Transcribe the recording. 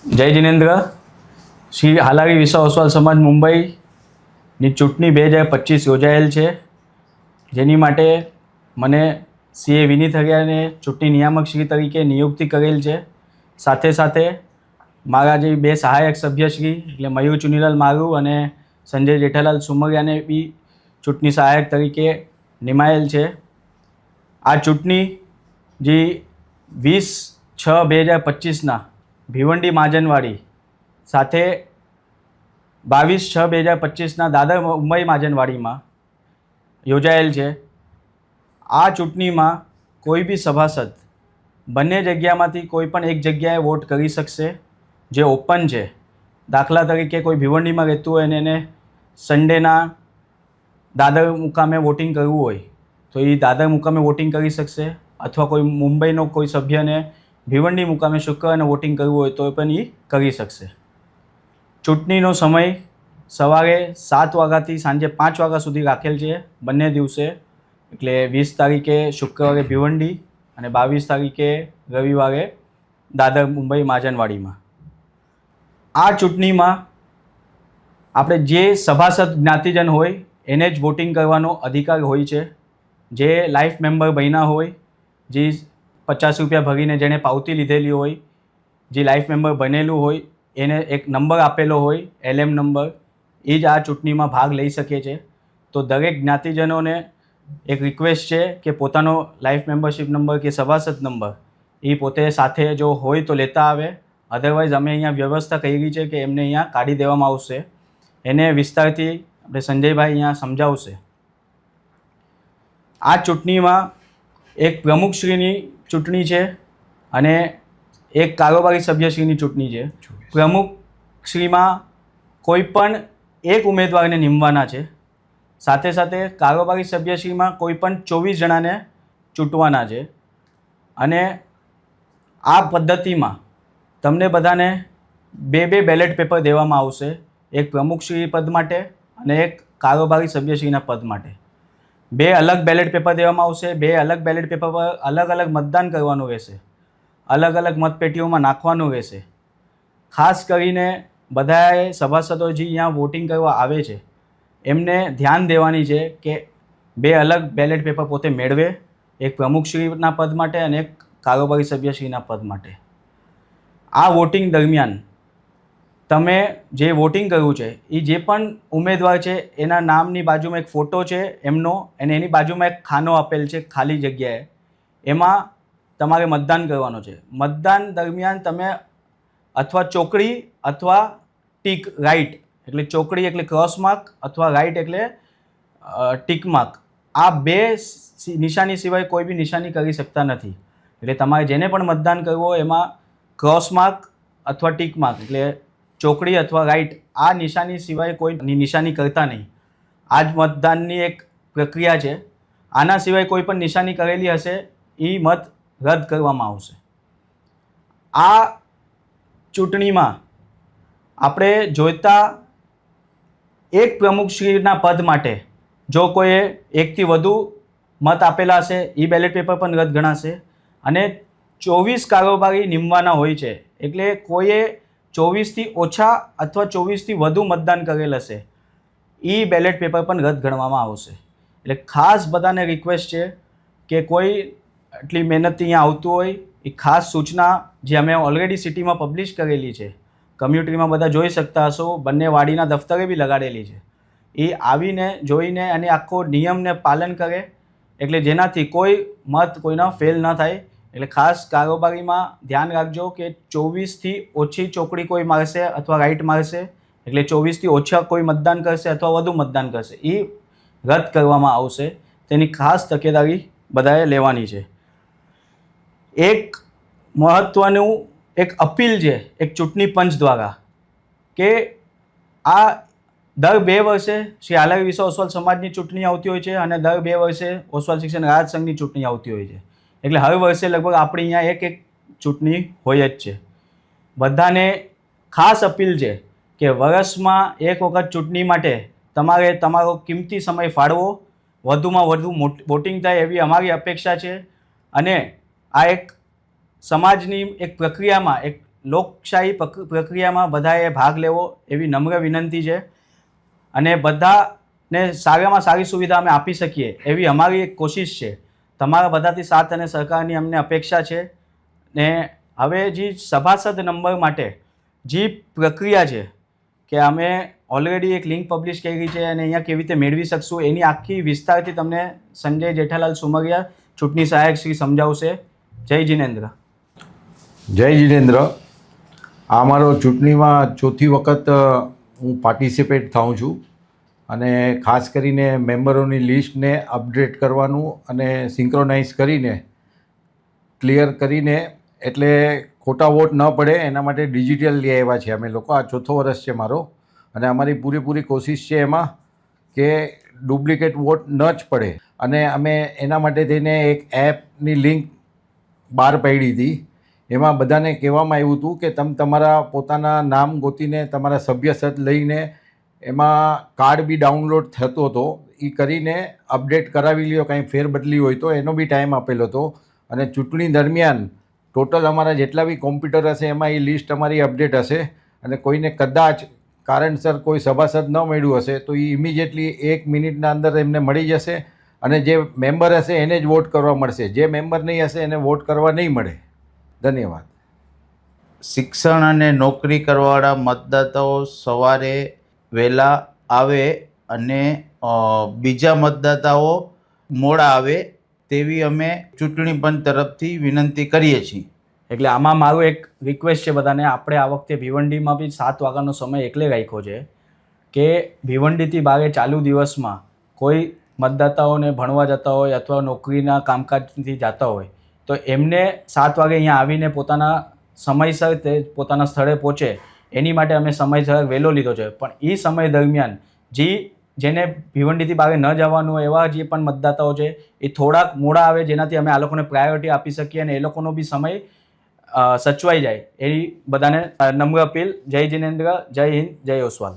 જય જિનેન્દ્ર. શ્રી હાલારી વિસા ઓસવાલ સમાજ મુંબઈની ચૂંટણી 2025 યોજાયેલ છે, જેની માટે મને સીએ વિનીત હરિયાને ચૂંટણી નિયામક શ્રી તરીકે નિયુક્તિ કરેલ છે. સાથે સાથે મારા જે બે સહાયક સભ્યશ્રી એટલે મયુર ચુનીલાલ મારુ અને સંજય જેઠાલાલ સુમરિયાને બી ચૂંટણી સહાયક તરીકે નિમાયેલ છે. આ ચૂંટણી જે 20/6/2025ના ભિવંડી માજનવાડી સાથે 22/6/2025ના દાદર મુંબઈ માજનવાડીમાં યોજાયેલ છે. આ ચૂંટણીમાં કોઈ બી સભાસદ બંને જગ્યામાંથી કોઈ પણ એક જગ્યાએ વોટ કરી શકશે, જે ઓપન છે. દાખલા તરીકે કોઈ ભિવંડીમાં રહેતું હોય અને એને સન્ડેના દાદર મુકામે વોટિંગ કરવું હોય તો એ દાદર મુકામે વોટિંગ કરી શકશે, અથવા કોઈ મુંબઈનો કોઈ સભ્યને ભિવંડી મુકામે શુક્રવારે વોટિંગ કરવું હોય તો પણ એ કરી શકશે. ચૂંટણીનો સમય સવારે 7 વાગ્યાથી સાંજે 5 વાગ્યા સુધી રાખેલ છે બંને દિવસે, એટલે 20 તારીખે શુક્રવારે ભિવંડી અને 22 તારીખે રવિવારે દાદર મુંબઈ માજનવાડીમાં. આ ચૂંટણીમાં આપણે જે સભાસદ જ્ઞાતિજન હોય એને જ વોટિંગ કરવાનો અધિકાર હોય છે. જે લાઈફ મેમ્બર બન્યા હોય, જે 50 રૂપિયા ભરીને જેણે પાવતી લીધેલી હોય, જે લાઈફ મેમ્બર બનેલું હોય, એને એક નંબર આપેલો હોય LM નંબર, એ જ આ ચૂંટણીમાં ભાગ લઈ શકે છે. તો દરેક જ્ઞાતિજનોને એક રિક્વેસ્ટ છે કે પોતાનો લાઈફ મેમ્બરશિપ નંબર કે સભાસદ નંબર એ પોતે સાથે જો હોય તો લેતા આવે. અધરવાઇઝ અમે અહીંયા વ્યવસ્થા કરી છે કે એમને અહીંયા કાઢી દેવામાં આવશે. એને વિસ્તારથી આપણે સંજયભાઈ અહીંયા સમજાવશે. આ ચૂંટણીમાં એક પ્રમુખશ્રીની ચૂંટણી છે અને એક કારોબારી સભ્યશ્રીની ચૂંટણી છે. પ્રમુખશ્રીમાં કોઈ પણ એક ઉમેદવારને નિમવાના છે. સાથે સાથે કારોબારી સભ્યશ્રીમાં કોઈ પણ 24 જણાને ચૂંટવાના છે. અને આ પદ્ધતિમાં તમને બધાને બે બેલેટ પેપર દેવામાં આવશે, એક પ્રમુખશ્રી પદ માટે અને એક કારોબારી સભ્યશ્રીના પદ માટે. બે અલગ બેલેટ પેપર દેવામાં આવશે. બે અલગ બેલેટ પેપર પર અલગ અલગ મતદાન કરવાનું રહેશે, અલગ અલગ મતપેટીઓમાં નાખવાનું રહેશે. ખાસ કરીને બધાએ સભાસદો જે અહીંયા વોટિંગ કરવા આવે છે એમને ધ્યાન દેવાની છે કે બે અલગ બેલેટ પેપર પોતે મેળવે, એક પ્રમુખશ્રીના પદ માટે અને એક કારોબારી સભ્યશ્રીના પદ માટે. આ વોટિંગ દરમિયાન તમે જે વોટિંગ કરવું છે એ જે પણ ઉમેદવાર છે એના નામની બાજુમાં એક ફોટો છે એમનો, અને એની બાજુમાં એક ખાનો આપેલ છે ખાલી જગ્યાએ, એમાં તમારે મતદાન કરવાનું છે. મતદાન દરમિયાન તમે અથવા ચોકડી અથવા ટીક રાઈટ, એટલે ચોકડી એટલે ક્રોસ માર્ક અથવા રાઈટ એટલે ટીક માર્ક, આ બે નિશાની સિવાય કોઈ બી નિશાની કરી શકતા નથી. એટલે તમારે જેને પણ મતદાન કરવું હોય એમાં ક્રોસ માર્ક અથવા ટીક માર્ક એટલે ચોકડી અથવા રાઈટ આ નિશાની સિવાય કોઈ નિશાની કરતા નહીં. આ જ મતદાનની એક પ્રક્રિયા છે. આના સિવાય કોઈ પણ નિશાની કરેલી હશે એ મત રદ કરવામાં આવશે. આ ચૂંટણીમાં આપણે જોઈતા એક પ્રમુખશ્રીના પદ માટે જો કોઈએ એકથી વધુ મત આપેલા હશે એ બેલેટ પેપર પણ રદ ગણાશે. અને 24 કારોબારી નિમવાના હોય છે, એટલે કોઈએ 24થી ઓછા અથવા 24થી વધુ મતદાન કરેલ હશે એ બેલેટ પેપર પણ રદ ગણવામાં આવશે. એટલે ખાસ બધાને રિક્વેસ્ટ છે કે કોઈ આટલી મહેનતથી અહીંયા આવતું હોય એ ખાસ સૂચના જે અમે ઓલરેડી સિટીમાં પબ્લિશ કરેલી છે, કમ્યુનિટીમાં બધા જોઈ શકતા હશો, બંને વાડીના દફતરે બી લગાડેલી છે, એ આવીને જોઈને અને આખો નિયમને પાલન કરે, એટલે જેનાથી કોઈ મત કોઈના ફેલ ન થાય. એટલે ખાસ કારોબારીમાં ધ્યાન રાખજો કે 24થી ઓછી ચોકડી કોઈ મારશે અથવા રાઈટ મારશે, એટલે 24થી ઓછા કોઈ મતદાન કરશે અથવા વધુ મતદાન કરશે એ રદ કરવામાં આવશે. તેની ખાસ તકેદારી બધાએ લેવાની છે. એક મહત્ત્વનું એક અપીલ છે એક ચૂંટણી પંચ દ્વારા કે આ દર 2 વર્ષે શ્રી હાલારી વિસા ઓસવાલ સમાજની ચૂંટણી આવતી હોય છે અને દર 2 વર્ષે ઓસવાલ શિક્ષણ રાહત સંઘની ચૂંટણી આવતી હોય છે. એટલે હર વર્ષે લગભગ આપણી અહીંયા એક ચૂંટણી હોય જ છે. બધાને ખાસ અપીલ છે કે વર્ષમાં એક વખત ચૂંટણી માટે તમારે તમારો કિંમતી સમય ફાળવો, વધુમાં વધુ વોટિંગ થાય એવી અમારી અપેક્ષા છે. અને આ એક સમાજની એક પ્રક્રિયામાં એક લોકશાહી પ્રક્રિયામાં બધાએ ભાગ લેવો એવી નમ્ર વિનંતી છે અને બધાને સારામાં સારી સુવિધા અમે આપી શકીએ એવી અમારી એક કોશિશ છે. તમારા બધાથી સાથ અને સહકારની અમને અપેક્ષા છે. ને હવે જે સભાસદ નંબર માટે જે પ્રક્રિયા છે કે અમે ઓલરેડી એક લિંક પબ્લિશ કરી છે અને અહીંયા કેવી રીતે મેળવી શકશું એની આખી વિસ્તારથી તમને સંજય જેઠાલાલ સુમરિયા ચૂંટણી સહાયક શ્રી સમજાવશે. જય જિનેન્દ્ર. જય જિનેન્દ્ર. આ મારો ચૂંટણીમાં ચોથી વખત હું પાર્ટિસિપેટ થાઉં છું અને ખાસ કરીને મેમ્બરોની લિસ્ટને અપડેટ કરવાનું અને સિંક્રોનાઇઝ કરીને ક્લિયર કરીને એટલે ખોટા વોટ ન પડે એના માટે ડિજિટલ લઈ આવ્યા છે અમે લોકો. આ ચોથો વર્ષ છે મારો અને અમારી પૂરેપૂરી કોશિશ છે એમાં કે ડુપ્લિકેટ વોટ ન જ પડે અને અમે એના માટે થઈને એક એપની લિંક બહાર પાડી હતી. એમાં બધાને કહેવામાં આવ્યું હતું કે તમે તમારા પોતાના નામ ગોતીને તમારા સભ્યસદ લઈને એમાં કાર્ડ બી ડાઉનલોડ થતો હતો એ કરીને અપડેટ કરાવી લ્યો, કાંઈ ફેરબદલી હોય તો એનો બી ટાઈમ આપેલો હતો. અને ચૂંટણી દરમિયાન ટોટલ અમારા જેટલા બી કોમ્પ્યુટર હશે એમાં એ લિસ્ટ અમારી અપડેટ હશે અને કોઈને કદાચ કારણસર કોઈ સભાસદ ન મળ્યું હશે તો એ ઇમિડિયેટલી 1 મિનિટના અંદર એમને મળી જશે અને જે મેમ્બર હશે એને જ વોટ કરવા મળશે. જે મેમ્બર નહીં હશે એને વોટ કરવા નહીં મળે. ધન્યવાદ. શિક્ષણ અને નોકરી કરવાવાળા મતદાતાઓ સવારે વહેલા આવે અને બીજા મતદાતાઓ મોડા આવે તેવી અમે ચૂંટણી પંચ તરફથી વિનંતી કરીએ છીએ. એટલે આમાં મારું એક રિક્વેસ્ટ છે બધાને, આપણે આ વખતે ભિવંડીમાં બી 7 વાગ્યાનો સમય એટલે રાખ્યો છે કે ભિવંડીથી બારે ચાલુ દિવસમાં કોઈ મતદાતાઓને ભણવા જતા હોય અથવા નોકરીના કામકાજથી જતા હોય તો એમને 7 વાગે અહીંયા આવીને પોતાના સમયસર તે પોતાના સ્થળે પહોંચે એની માટે અમે સમયસર વહેલો લીધો છે. પણ એ સમય દરમિયાન જેને ભિવંડીથી બારે ન જવાનું હોય એવા જે પણ મતદાતાઓ છે એ થોડાક મોડા આવે જેનાથી અમે આ લોકોને પ્રાયોરિટી આપી શકીએ અને એ લોકોનો બી સમય સચવાઈ જાય એવી બધાને નમ્ર અપીલ. જય જિનેન્દ્ર, જય હિન્દ, જય ઓસવાલ.